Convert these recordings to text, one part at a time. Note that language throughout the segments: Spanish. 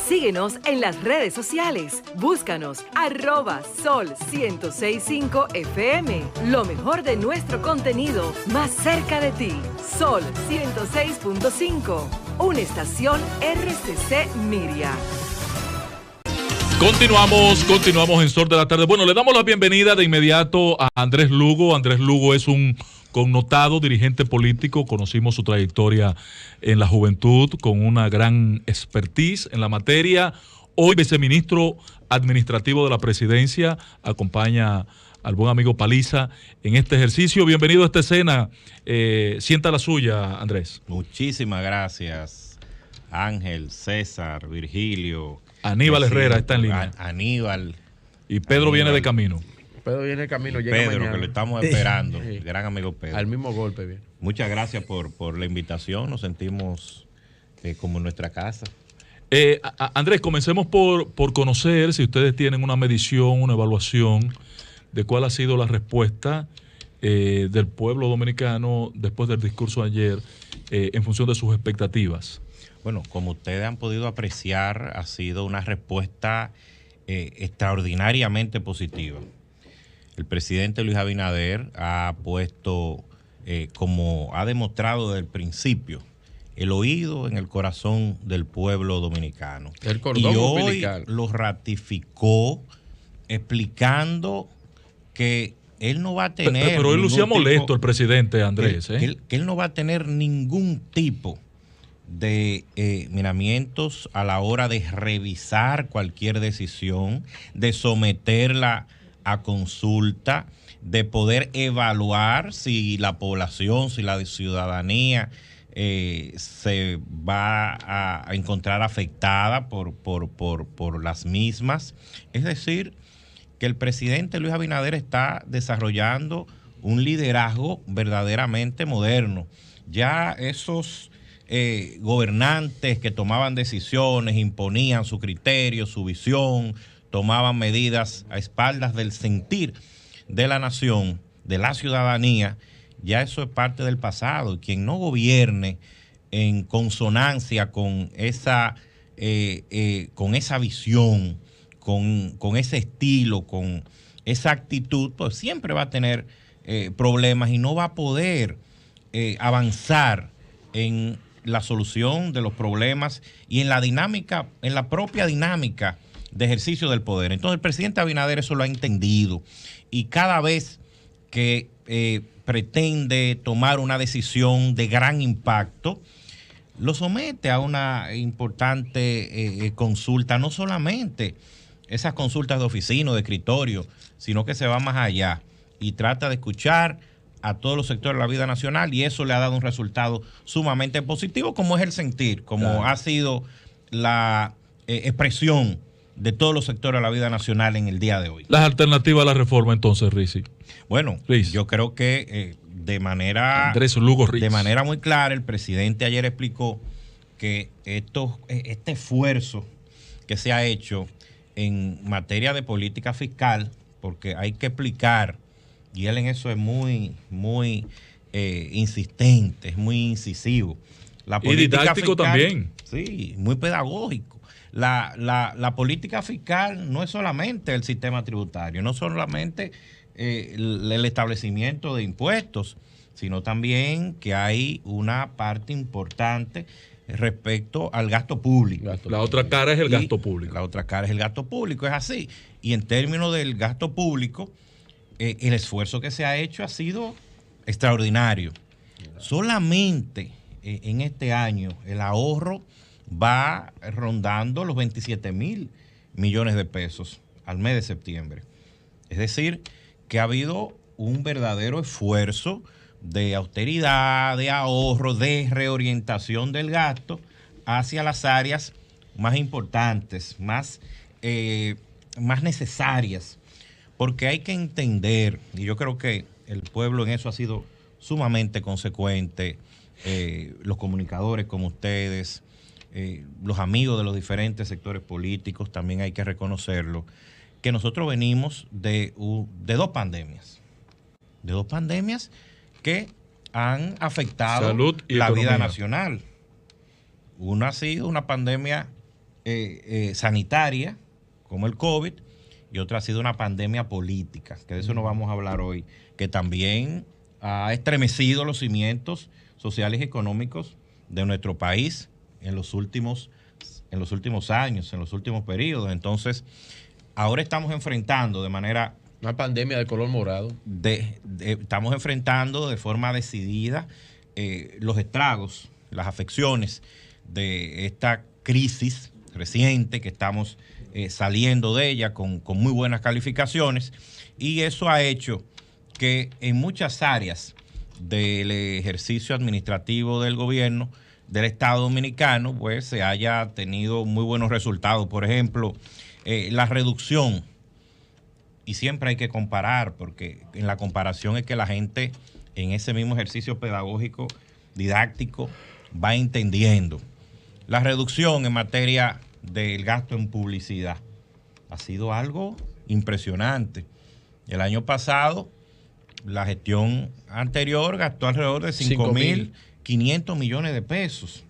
Síguenos en las redes sociales. Búscanos @Sol1065 FM. Lo mejor de nuestro contenido más cerca de ti. Sol 106.5. Una estación RCC Miria. Continuamos en Sol de la Tarde. Bueno, le damos la bienvenida de inmediato a Andrés Lugo. Andrés Lugo es un connotado dirigente político. Conocimos su trayectoria en la juventud con una gran expertise en la materia. Hoy viceministro administrativo de la presidencia, acompaña al buen amigo Paliza en este ejercicio. Bienvenido a esta escena. Sienta la suya, Andrés. Muchísimas gracias, Ángel, César, Virgilio. Aníbal Herrera está en línea. Aníbal. Y Pedro viene de camino. Pedro viene de camino, llega Pedro, mañana. que lo estamos esperando. Sí. Gran amigo Pedro. Al mismo golpe, bien. Muchas gracias por la invitación. Nos sentimos como en nuestra casa. Andrés, comencemos por conocer si ustedes tienen una medición, una evaluación de cuál ha sido la respuesta del pueblo dominicano después del discurso de ayer en función de sus expectativas. Bueno, como ustedes han podido apreciar, ha sido una respuesta extraordinariamente positiva. El presidente Luis Abinader ha puesto, como ha demostrado desde el principio, el oído en el corazón del pueblo dominicano. El cordón y hoy umbilical lo ratificó explicando que él no va a tener... Pero él lucía molesto, el presidente Andrés. Que él no va a tener ningún tipo de miramientos a la hora de revisar cualquier decisión, de someterla a consulta, de poder evaluar si la población, si la ciudadanía se va a encontrar afectada por las mismas. Es decir, que el presidente Luis Abinader está desarrollando un liderazgo verdaderamente moderno. Ya esos gobernantes que tomaban decisiones, imponían su criterio, su visión, tomaban medidas a espaldas del sentir de la nación, de la ciudadanía, ya eso es parte del pasado. Quien no gobierne en consonancia con esa visión, con ese estilo, con esa actitud, pues siempre va a tener problemas y no va a poder avanzar en la solución de los problemas y en la dinámica, en la propia dinámica de ejercicio del poder. Entonces el presidente Abinader eso lo ha entendido y cada vez que pretende tomar una decisión de gran impacto, lo somete a una importante consulta, no solamente esas consultas de oficina o de escritorio, sino que se va más allá y trata de escuchar a todos los sectores de la vida nacional y eso le ha dado un resultado sumamente positivo, como es el sentir, como claro, ha sido la expresión de todos los sectores de la vida nacional en el día de hoy. Las alternativas a la reforma entonces, Rizzi. Bueno, yo creo que de manera muy clara, el presidente ayer explicó que este esfuerzo que se ha hecho en materia de política fiscal, porque hay que explicar, y él en eso es muy insistente, es muy incisivo. La política y didáctico fiscal, también. Sí, muy pedagógico. La política fiscal no es solamente el sistema tributario, no solamente el establecimiento de impuestos, sino también que hay una parte importante respecto al gasto público. La otra cara es el gasto público. La otra cara es el gasto público, es así. Y en términos del gasto público, el esfuerzo que se ha hecho ha sido extraordinario. Solamente en este año el ahorro va rondando los 27,000 millones de pesos al mes de septiembre. Es decir, que ha habido un verdadero esfuerzo de austeridad, de ahorro, de reorientación del gasto hacia las áreas más importantes, más necesarias, porque hay que entender, y yo creo que el pueblo en eso ha sido sumamente consecuente, los comunicadores como ustedes, los amigos de los diferentes sectores políticos, también hay que reconocerlo, que nosotros venimos de dos pandemias que han afectado salud y la economía. vida nacional. Una ha sido una pandemia sanitaria, como el COVID, y otra ha sido una pandemia política, que de eso no vamos a hablar hoy, que también ha estremecido los cimientos sociales y económicos de nuestro país en los últimos años, en los últimos periodos. Entonces, ahora estamos enfrentando de manera... Una pandemia de color morado. Estamos enfrentando de forma decidida los estragos, las afecciones de esta crisis reciente que estamos saliendo de ella con muy buenas calificaciones, y eso ha hecho que en muchas áreas del ejercicio administrativo del gobierno del Estado Dominicano pues se haya tenido muy buenos resultados. Por ejemplo, la reducción, y siempre hay que comparar, porque en la comparación es que la gente en ese mismo ejercicio pedagógico, didáctico, va entendiendo. La reducción en materia del gasto en publicidad ha sido algo impresionante. El año pasado, la gestión anterior gastó alrededor de 5.500 millones de pesos.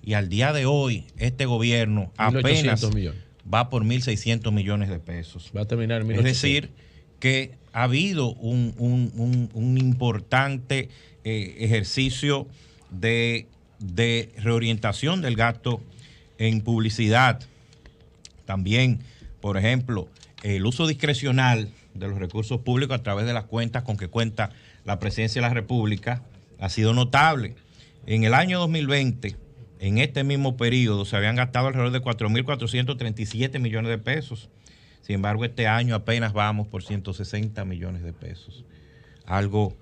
Y al día de hoy, este gobierno apenas va por 1.600 millones de pesos. Va a terminar en 1.800. Es decir, que ha habido un importante ejercicio de reorientación del gasto en publicidad. También, por ejemplo, el uso discrecional de los recursos públicos a través de las cuentas con que cuenta la Presidencia de la República ha sido notable. En el año 2020, en este mismo periodo, se habían gastado alrededor de 4.437 millones de pesos. Sin embargo, este año apenas vamos por 160 millones de pesos. Algo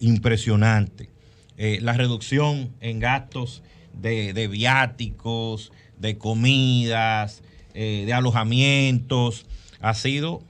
impresionante. La reducción en gastos de viáticos, de comidas, de alojamientos, ha sido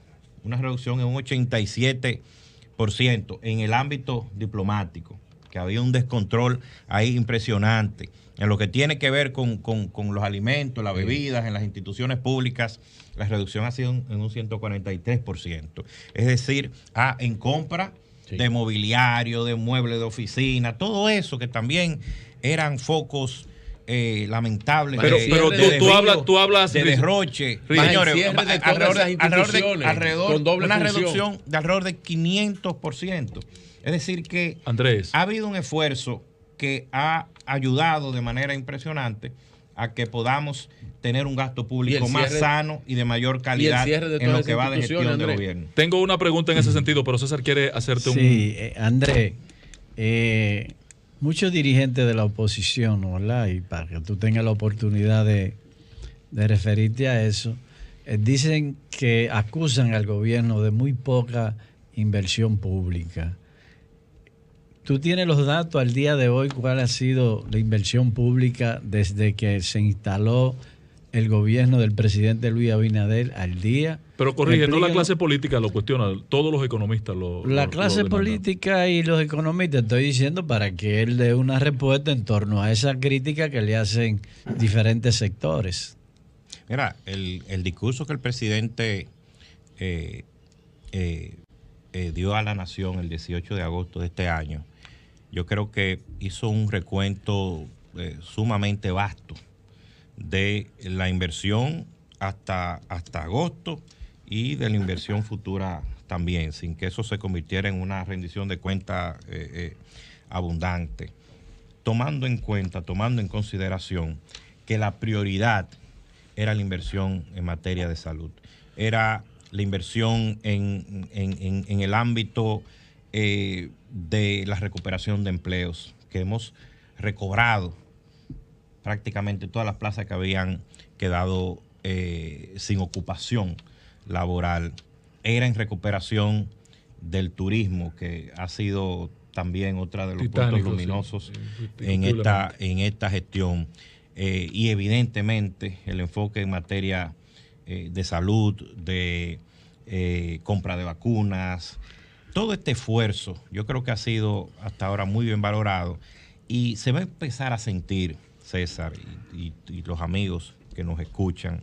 una reducción en un 87% en el ámbito diplomático, que había un descontrol ahí impresionante. En lo que tiene que ver con los alimentos, las bebidas, en las instituciones públicas, la reducción ha sido en un 143%. Es decir, en compra de mobiliario, de muebles de oficina, todo eso que también eran focos lamentables. Pero tú hablas de derroche. Señores, alrededor de una reducción de alrededor de 500%. Es decir que Andrés, ha habido un esfuerzo que ha ayudado de manera impresionante a que podamos tener un gasto público más sano y de mayor calidad en lo que va de gestión de gobierno. Tengo una pregunta en ese sentido, pero César quiere hacerte un... Sí, Andrés, muchos dirigentes de la oposición, ¿verdad? Y para que tú tengas la oportunidad de referirte a eso, dicen que acusan al gobierno de muy poca inversión pública. ¿Tú tienes los datos al día de hoy cuál ha sido la inversión pública desde que se instaló el gobierno del presidente Luis Abinader al día? Pero corrige, no la clase política lo cuestiona, todos los economistas La clase política y los economistas, estoy diciendo para que él dé una respuesta en torno a esa crítica que le hacen diferentes sectores. Mira, el discurso que el presidente dio a la nación el 18 de agosto de este año, yo creo que hizo un recuento sumamente vasto de la inversión hasta agosto y de la inversión futura también, sin que eso se convirtiera en una rendición de cuentas abundante, tomando en consideración que la prioridad era la inversión en materia de salud, era la inversión en el ámbito de la recuperación de empleos, que hemos recobrado prácticamente todas las plazas que habían quedado sin ocupación laboral. Era en recuperación del turismo, que ha sido también otra de los puntos luminosos en esta gestión. Y evidentemente el enfoque en materia de salud, de compra de vacunas, todo este esfuerzo yo creo que ha sido hasta ahora muy bien valorado y se va a empezar a sentir, César y los amigos que nos escuchan,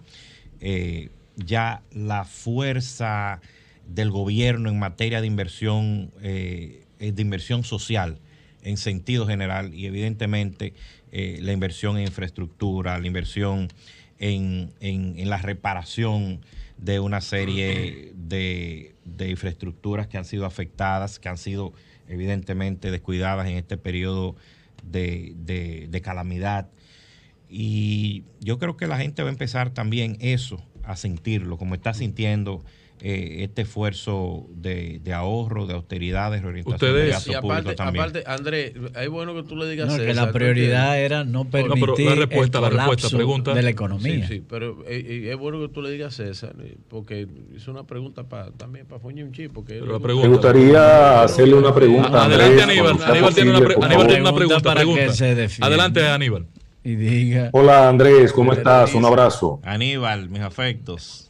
ya la fuerza del gobierno en materia de inversión social en sentido general, y evidentemente la inversión en infraestructura, la inversión en la reparación de una serie de infraestructuras que han sido afectadas, que han sido evidentemente descuidadas en este periodo de calamidad. Y yo creo que la gente va a empezar también a sentirlo, como está sintiendo este esfuerzo de ahorro, de austeridad, de reorientación del gasto público también. Aparte, Andrés, es bueno que tú le digas que la prioridad era no permitir la respuesta, pregunta de la economía. Sí, pero es bueno que tú le digas César, porque es una pregunta también para Foñi un chip. Me gustaría hacerle una pregunta. Adelante, Aníbal. Aníbal tiene una pregunta. Adelante, Aníbal. Y diga. Hola, Andrés, ¿cómo estás? Un abrazo. Aníbal, mis afectos.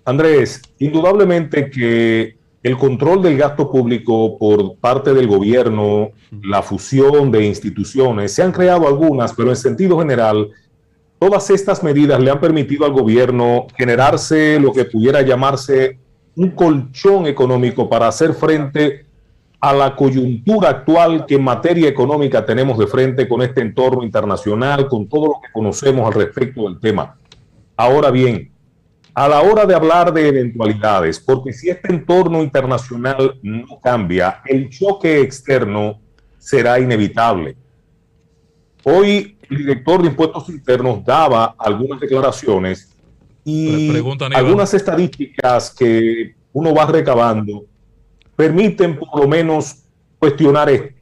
Andrés, indudablemente que el control del gasto público por parte del gobierno, la fusión de instituciones, se han creado algunas, pero en sentido general, todas estas medidas le han permitido al gobierno generarse lo que pudiera llamarse un colchón económico para hacer frente a la coyuntura actual que en materia económica tenemos de frente con este entorno internacional, con todo lo que conocemos al respecto del tema. Ahora bien, a la hora de hablar de eventualidades, porque si este entorno internacional no cambia, el choque externo será inevitable. Hoy el director de Impuestos Internos daba algunas declaraciones y algunas estadísticas que uno va recabando permiten por lo menos cuestionar esto.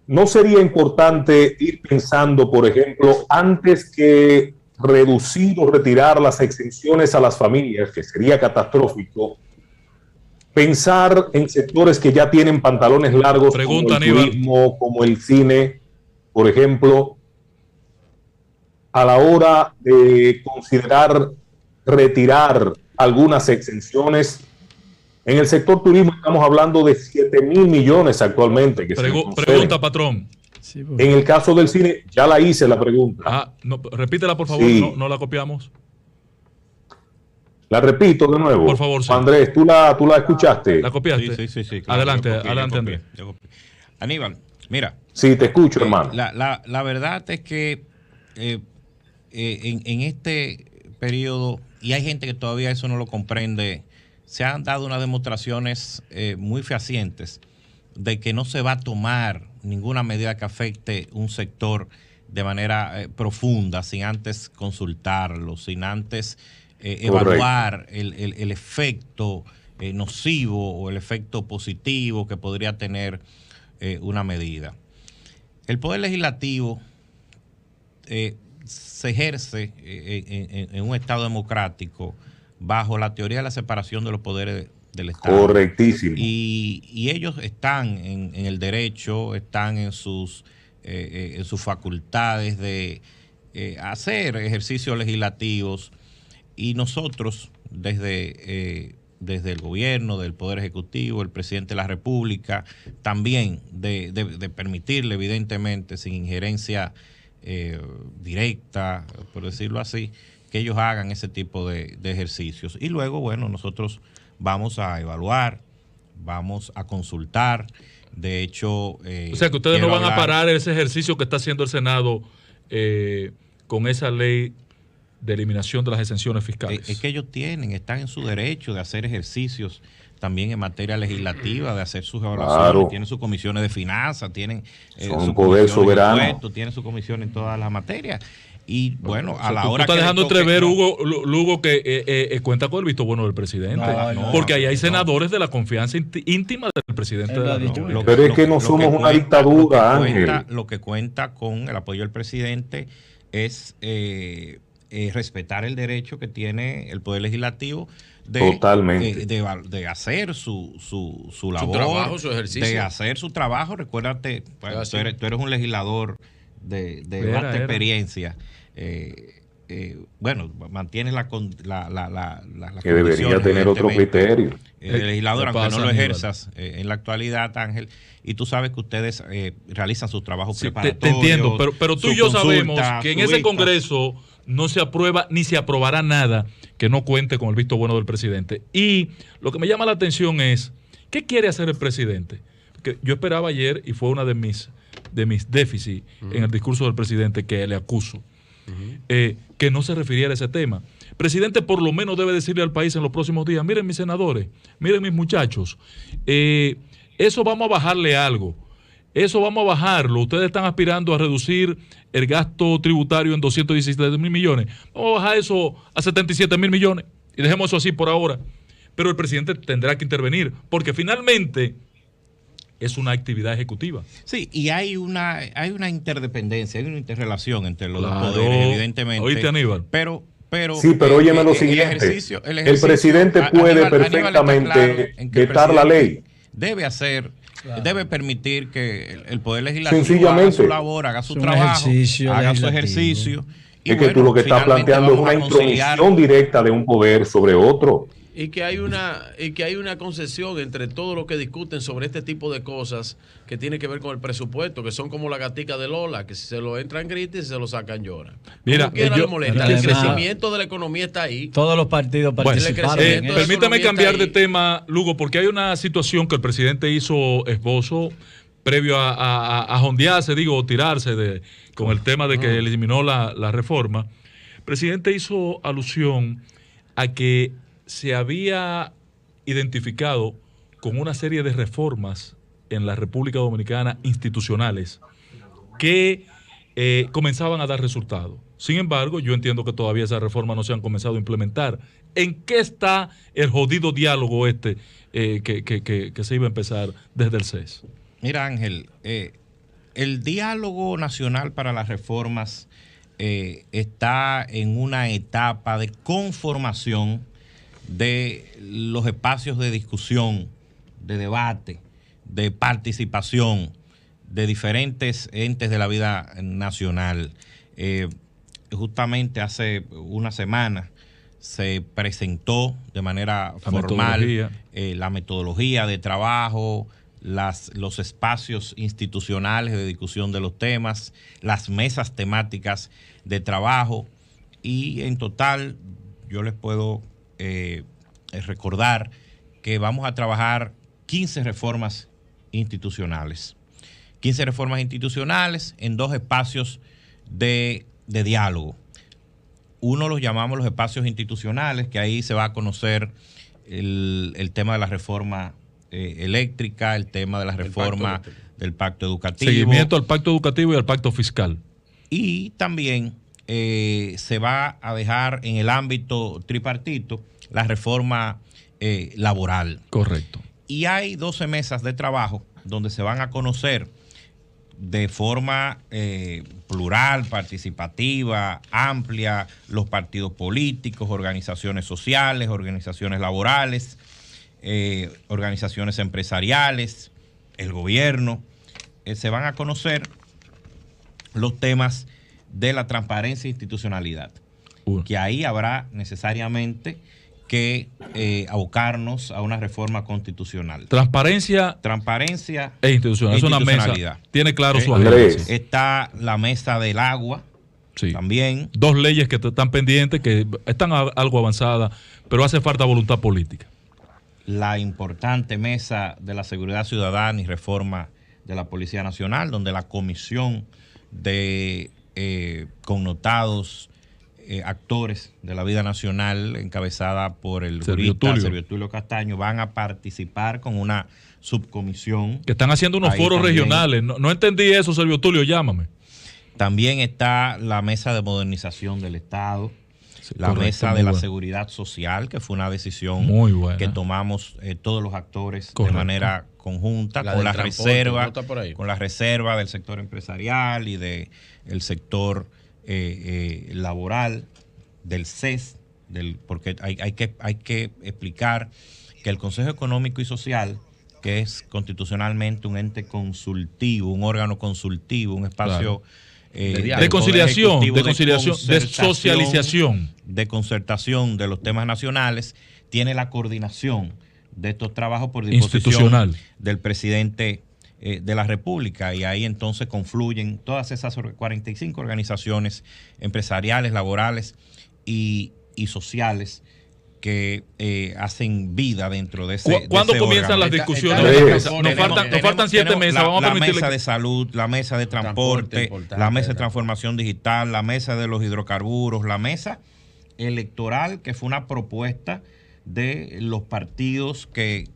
¿No sería importante ir pensando, por ejemplo, antes que reducir o retirar las exenciones a las familias, que sería catastrófico, pensar en sectores que ya tienen pantalones largos, como el turismo, como el cine, por ejemplo, a la hora de considerar retirar algunas exenciones? En el sector turismo estamos hablando de 7,000 millones actualmente. Que pregunta, patrón. Sí, en el caso del cine, ya la hice la pregunta. No, repítela, por favor, sí. no la copiamos. La repito de nuevo. Por favor, sí. Andrés, ¿tú la escuchaste? ¿La copiaste? Sí, claro, adelante, Andrés. Aníbal, mira. Sí, te escucho, hermano. La verdad es que en este periodo, y hay gente que todavía eso no lo comprende, se han dado unas demostraciones muy fehacientes de que no se va a tomar ninguna medida que afecte un sector de manera profunda, sin antes consultarlo, sin antes evaluar el efecto nocivo o el efecto positivo que podría tener una medida. El Poder Legislativo se ejerce en un Estado democrático bajo la teoría de la separación de los poderes del Estado. Correctísimo. Y ellos están en el derecho, están en sus facultades de hacer ejercicios legislativos, y nosotros desde el gobierno, del Poder Ejecutivo, el presidente de la República, también de permitirle, evidentemente, sin injerencia directa, por decirlo así, que ellos hagan ese tipo de ejercicios. Y luego, bueno, nosotros vamos a evaluar, vamos a consultar. De hecho, o sea que ustedes no van a parar ese ejercicio que está haciendo el Senado con esa ley de eliminación de las exenciones fiscales. Es que ellos están en su derecho de hacer ejercicios también en materia legislativa, de hacer sus evaluaciones. Claro. Tienen sus comisiones de finanzas, tienen su poder soberano, impuestos, tienen su comisión en todas las materias. Y bueno, a la hora que. Tú estás dejando entrever, no. Lugo, que cuenta con el visto bueno del presidente. Porque ahí hay senadores de la confianza íntima del presidente de la República. Pero es que no somos una dictadura, Ángel. Lo que cuenta con el apoyo del presidente es respetar el derecho que tiene el Poder Legislativo de hacer su labor, su trabajo, su ejercicio, de hacer su trabajo. Recuérdate, pues, tú eres un legislador de vasta experiencia. Bueno, mantienes la que debería tener otro criterio. El legislador, aunque no lo ejerzas en la actualidad, Ángel, y tú sabes que ustedes realizan sus trabajos preparatorios. Te entiendo, pero tú y yo sabemos que en ese Congreso no se aprueba ni se aprobará nada que no cuente con el visto bueno del presidente. Y lo que me llama la atención es, ¿qué quiere hacer el presidente? Porque yo esperaba ayer, y fue una de mis déficits en el discurso del presidente que le acuso, que no se refiriera a ese tema. Presidente, por lo menos debe decirle al país en los próximos días, miren mis senadores, miren mis muchachos, eso vamos a bajarle algo, eso vamos a bajarlo. Ustedes están aspirando a reducir el gasto tributario en 217.000 millones. Vamos a bajar eso a 77.000 millones y dejemos eso así por ahora. Pero el presidente tendrá que intervenir, porque finalmente es una actividad ejecutiva. Sí, y hay una interdependencia, hay una interrelación entre los dos poderes, evidentemente. Oíste, Aníbal. Pero óyeme lo siguiente. El presidente puede perfectamente vetar la ley. Debe permitir que el Poder Legislativo sencillamente haga su labor, haga su trabajo, haga su ejercicio. Y es que tú lo que estás planteando es una intromisión directa de un poder sobre otro. Y que hay una concesión entre todo lo que discuten sobre este tipo de cosas que tiene que ver con el presupuesto, que son como la gatica de Lola, que si se lo entran grita y si se lo sacan llora. Mira, le molesta. El crecimiento de la economía está ahí. Todos los partidos participaron. Permítame cambiar de tema, Lugo, porque hay una situación que el presidente hizo esbozo previo a jondearse, tirarse con el tema de que eliminó la reforma. El presidente hizo alusión a que se había identificado con una serie de reformas en la República Dominicana institucionales que comenzaban a dar resultados. Sin embargo, yo entiendo que todavía esas reformas no se han comenzado a implementar. ¿En qué está el jodido diálogo que se iba a empezar desde el CES? Mira, Ángel, el diálogo nacional para las reformas está en una etapa de conformación de los espacios de discusión, de debate, de participación de diferentes entes de la vida nacional. Justamente hace una semana se presentó de manera formal la metodología de trabajo, los espacios institucionales de discusión de los temas, las mesas temáticas de trabajo, y en total yo les puedo recordar que vamos a trabajar 15 reformas institucionales. 15 reformas institucionales en 2 espacios de diálogo. Uno los llamamos los espacios institucionales, que ahí se va a conocer el tema de la reforma eléctrica, el tema de la reforma del pacto educativo. Seguimiento al pacto educativo y al pacto fiscal. Y también se va a dejar en el ámbito tripartito la reforma laboral. Correcto. Y hay 12 mesas de trabajo donde se van a conocer de forma plural, participativa, amplia, los partidos políticos, organizaciones sociales, organizaciones laborales, organizaciones empresariales, el gobierno. Se van a conocer los temas de la transparencia e institucionalidad, que ahí habrá necesariamente que abocarnos a una reforma constitucional. Transparencia e institucional. Es una mesa. Tiene claro su análisis. Está la mesa del agua. Sí. También. 2 leyes que están pendientes, que están algo avanzadas, pero hace falta voluntad política. La importante mesa de la seguridad ciudadana y reforma de la Policía Nacional, donde la comisión de connotados actores de la vida nacional, encabezada por el jurista Servio Tulio Castaño, van a participar con una subcomisión. Que están haciendo unos foros regionales. No entendí eso, Servio Tulio, llámame. También está la mesa de modernización del Estado, la mesa de la seguridad social, que fue una decisión que tomamos todos los actores de manera conjunta, con la reserva del sector empresarial y del sector laboral, del CES, porque hay que explicar que el Consejo Económico y Social, que es constitucionalmente un ente consultivo, un órgano consultivo, un espacio de conciliación, de socialización, de concertación de los temas nacionales, tiene la coordinación de estos trabajos por disposición del presidente de la República, y ahí entonces confluyen todas esas 45 organizaciones empresariales, laborales y sociales que hacen vida dentro de ese. ¿Cuándo de ese comienzan órgano. las discusiones? Nos faltan 7 meses. Vamos a la permitirle mesa de salud, la mesa de transporte, la mesa de transformación digital, la mesa de los hidrocarburos, la mesa electoral, que fue una propuesta de los partidos que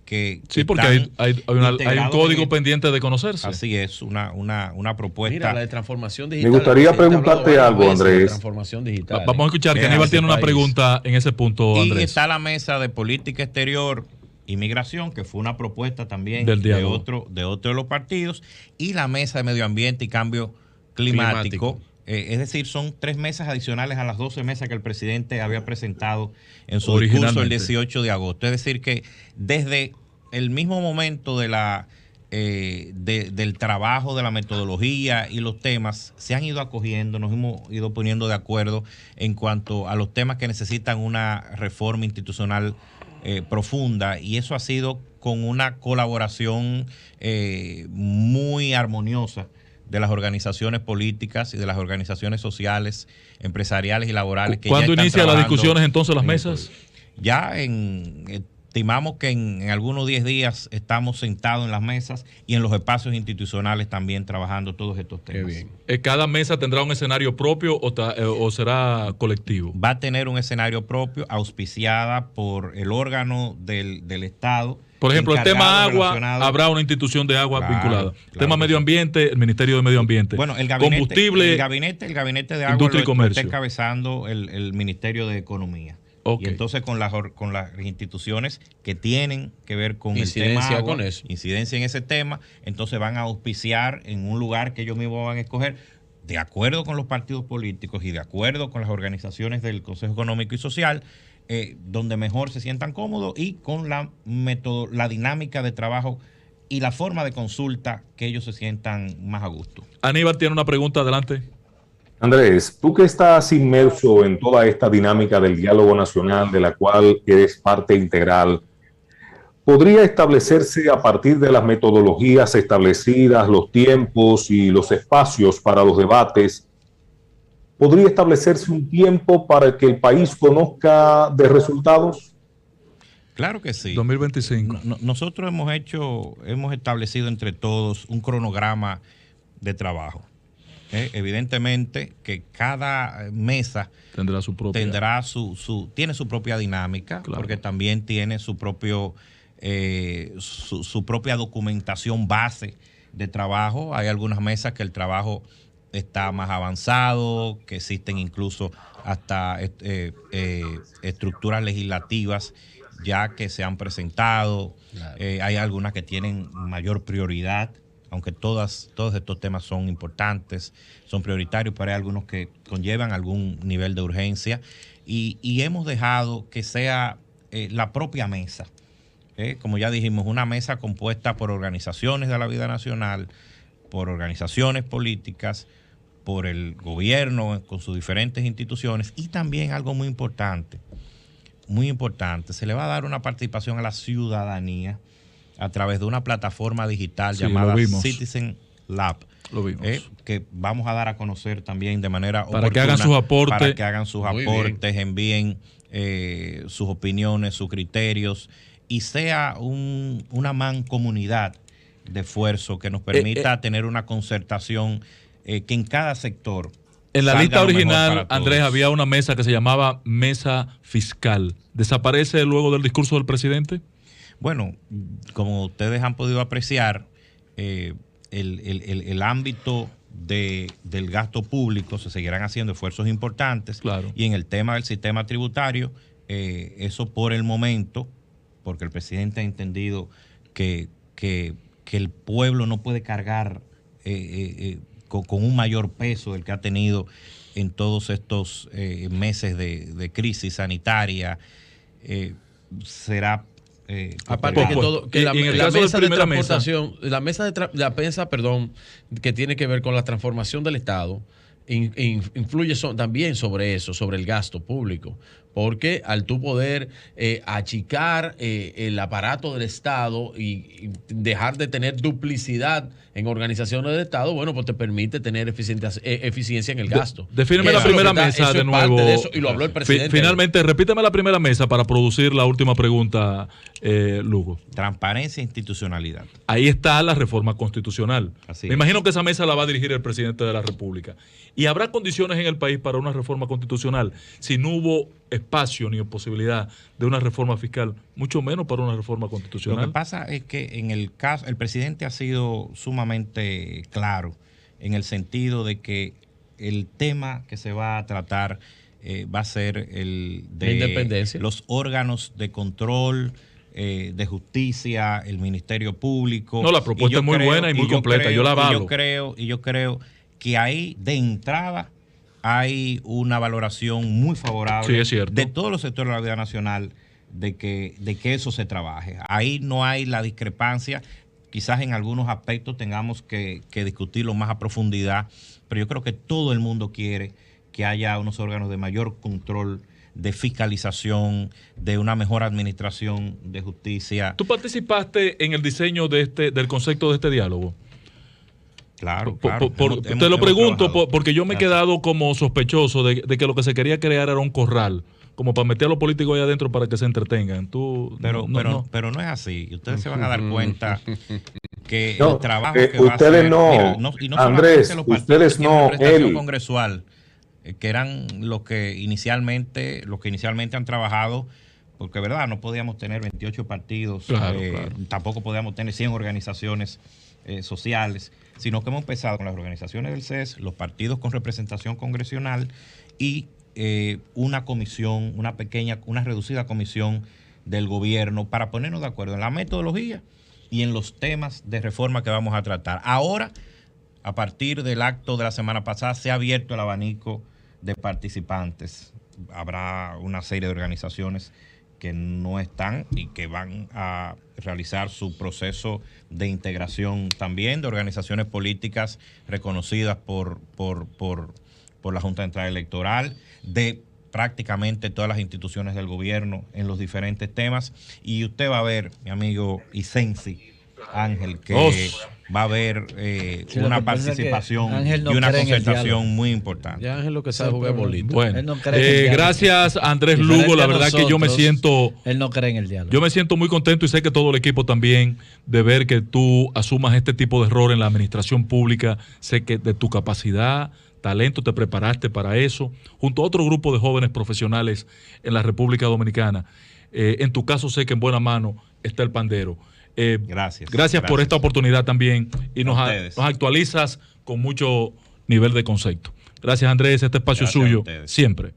sí, porque hay un código pendiente de conocerse. Así es, una propuesta. Mira, la de transformación digital. Me gustaría preguntarte algo, Andrés. Transformación digital. Vamos a escuchar que Aníbal tiene una pregunta en ese punto, Andrés. Y está la mesa de política exterior y migración, que fue una propuesta también de otro de los partidos, y la mesa de medio ambiente y cambio climático. Es decir, son 3 mesas adicionales a las 12 mesas que el presidente había presentado en su discurso el 18 de agosto. Es decir, que desde el mismo momento de del trabajo, de la metodología y los temas, se han ido acogiendo, nos hemos ido poniendo de acuerdo en cuanto a los temas que necesitan una reforma institucional profunda, y eso ha sido con una colaboración muy armoniosa de las organizaciones políticas y de las organizaciones sociales, empresariales y laborales. ¿Cuándo inicia las discusiones entonces, las mesas? Ya estimamos que en algunos 10 días estamos sentados en las mesas y en los espacios institucionales también trabajando todos estos temas. Qué bien. ¿Cada mesa tendrá un escenario propio o será colectivo? Va a tener un escenario propio, auspiciada por el órgano del Estado. Por ejemplo, el tema agua, habrá una institución de agua vinculada. Tema medio ambiente, el Ministerio de Medio Ambiente. Bueno, el gabinete, combustible, el gabinete de agua industria y comercio. Está encabezando el Ministerio de Economía. Okay. Y entonces con las instituciones que tienen que ver con incidencia, el tema agua, con eso, incidencia en ese tema, entonces van a auspiciar en un lugar que ellos mismos van a escoger, de acuerdo con los partidos políticos y de acuerdo con las organizaciones del Consejo Económico y Social, donde mejor se sientan cómodos y con la dinámica de trabajo y la forma de consulta que ellos se sientan más a gusto. Aníbal tiene una pregunta, adelante. Andrés, tú que estás inmerso en toda esta dinámica del diálogo nacional, de la cual eres parte integral, ¿podría establecerse a partir de las metodologías establecidas, los tiempos y los espacios para los debates, podría establecerse un tiempo para que el país conozca de resultados? Claro que sí. 2025. Nosotros hemos establecido entre todos un cronograma de trabajo. Evidentemente que cada mesa tendrá su propia, tiene su propia dinámica, claro, porque también tiene su propio su propia documentación base de trabajo. Hay algunas mesas que el trabajo está más avanzado, que existen incluso hasta estructuras legislativas ya que se han presentado. Claro. Hay algunas que tienen mayor prioridad, aunque todos estos temas son importantes, son prioritarios, pero hay algunos que conllevan algún nivel de urgencia, y hemos dejado que sea la propia mesa, como ya dijimos, una mesa compuesta por organizaciones de la vida nacional, por organizaciones políticas, por el gobierno con sus diferentes instituciones, y también algo muy importante, se le va a dar una participación a la ciudadanía a través de una plataforma digital llamada Citizen Lab, que vamos a dar a conocer también de manera para que hagan sus aportes, envíen sus opiniones, sus criterios, y sea una mancomunidad de esfuerzo que nos permita tener una concertación que en cada sector. En la lista original, Andrés, había una mesa que se llamaba Mesa Fiscal. ¿Desaparece luego del discurso del presidente? Bueno, como ustedes han podido apreciar, el ámbito del gasto público se seguirán haciendo esfuerzos importantes. Claro. Y en el tema del sistema tributario, eso por el momento, porque el presidente ha entendido que el pueblo no puede cargar con un mayor peso del que ha tenido en todos estos meses de crisis sanitaria, será... aparte que la mesa de transportación, la mesa, que tiene que ver con la transformación del Estado, influye también sobre eso, sobre el gasto público, Porque al tú poder achicar el aparato del Estado y dejar de tener duplicidad en organizaciones del Estado, bueno, pues te permite tener eficiencia en el gasto. Defíneme la primera mesa de nuevo. De eso, y lo habló el presidente. Finalmente, repíteme la primera mesa para producir la última pregunta, Lugo. Transparencia e institucionalidad. Ahí está la reforma constitucional. Así Me imagino que esa mesa la va a dirigir el presidente de la República. ¿Y habrá condiciones en el país para una reforma constitucional si no hubo espacio ni posibilidad de una reforma fiscal, mucho menos para una reforma constitucional? Lo que pasa es que en el caso, el presidente ha sido sumamente claro en el sentido de que el tema que se va a tratar va a ser el de independencia, los órganos de control, de justicia, el Ministerio Público. No, la propuesta es muy buena y muy completa, yo la avalo. Y yo creo que ahí de entrada hay una valoración muy favorable, sí, es cierto, de todos los sectores de la vida nacional de que eso se trabaje. Ahí no hay la discrepancia. Quizás en algunos aspectos tengamos que discutirlo más a profundidad, pero yo creo que todo el mundo quiere que haya unos órganos de mayor control, de fiscalización, de una mejor administración de justicia. ¿Tú participaste en el diseño del concepto de este diálogo? Claro, te lo pregunto porque yo me he quedado como sospechoso de que lo que se quería crear era un corral, como para meter a los políticos ahí adentro para que se entretengan. Pero no es así. Ustedes se van a dar cuenta que el trabajo que ustedes va a hacer, y no Andrés, ustedes no, él congresual, que eran los que inicialmente han trabajado, porque verdad no podíamos tener 28 partidos, claro. Tampoco podíamos tener 100 organizaciones sociales, sino que hemos empezado con las organizaciones del CES, los partidos con representación congresional y una comisión, una reducida comisión del gobierno para ponernos de acuerdo en la metodología y en los temas de reforma que vamos a tratar. Ahora, a partir del acto de la semana pasada, se ha abierto el abanico de participantes. Habrá una serie de organizaciones que no están y que van a realizar su proceso de integración también, de organizaciones políticas reconocidas por la Junta Central Electoral, de prácticamente todas las instituciones del gobierno en los diferentes temas. Y usted va a ver, mi amigo Isensi Ángel, que va a haber una participación y una concentración muy importante. Ya Ángel lo que sabe jugar bolito. Bueno, gracias Andrés Lugo, la verdad que yo me siento... Él no cree en el diálogo. Yo me siento muy contento y sé que todo el equipo también, de ver que tú asumas este tipo de error en la administración pública. Sé que de tu capacidad, talento, te preparaste para eso, junto a otro grupo de jóvenes profesionales en la República Dominicana. En tu caso sé que en buena mano está el pandero. Gracias por esta oportunidad también y nos actualizas con mucho nivel de concepto. Gracias Andrés, este espacio es suyo siempre.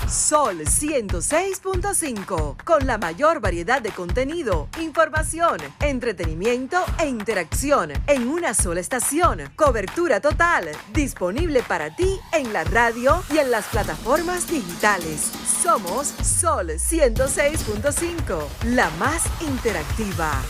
Sol 106.5, con la mayor variedad de contenido, información, entretenimiento e interacción en una sola estación. Cobertura total, disponible para ti en la radio y en las plataformas digitales. Somos Sol 106.5, la más interactiva.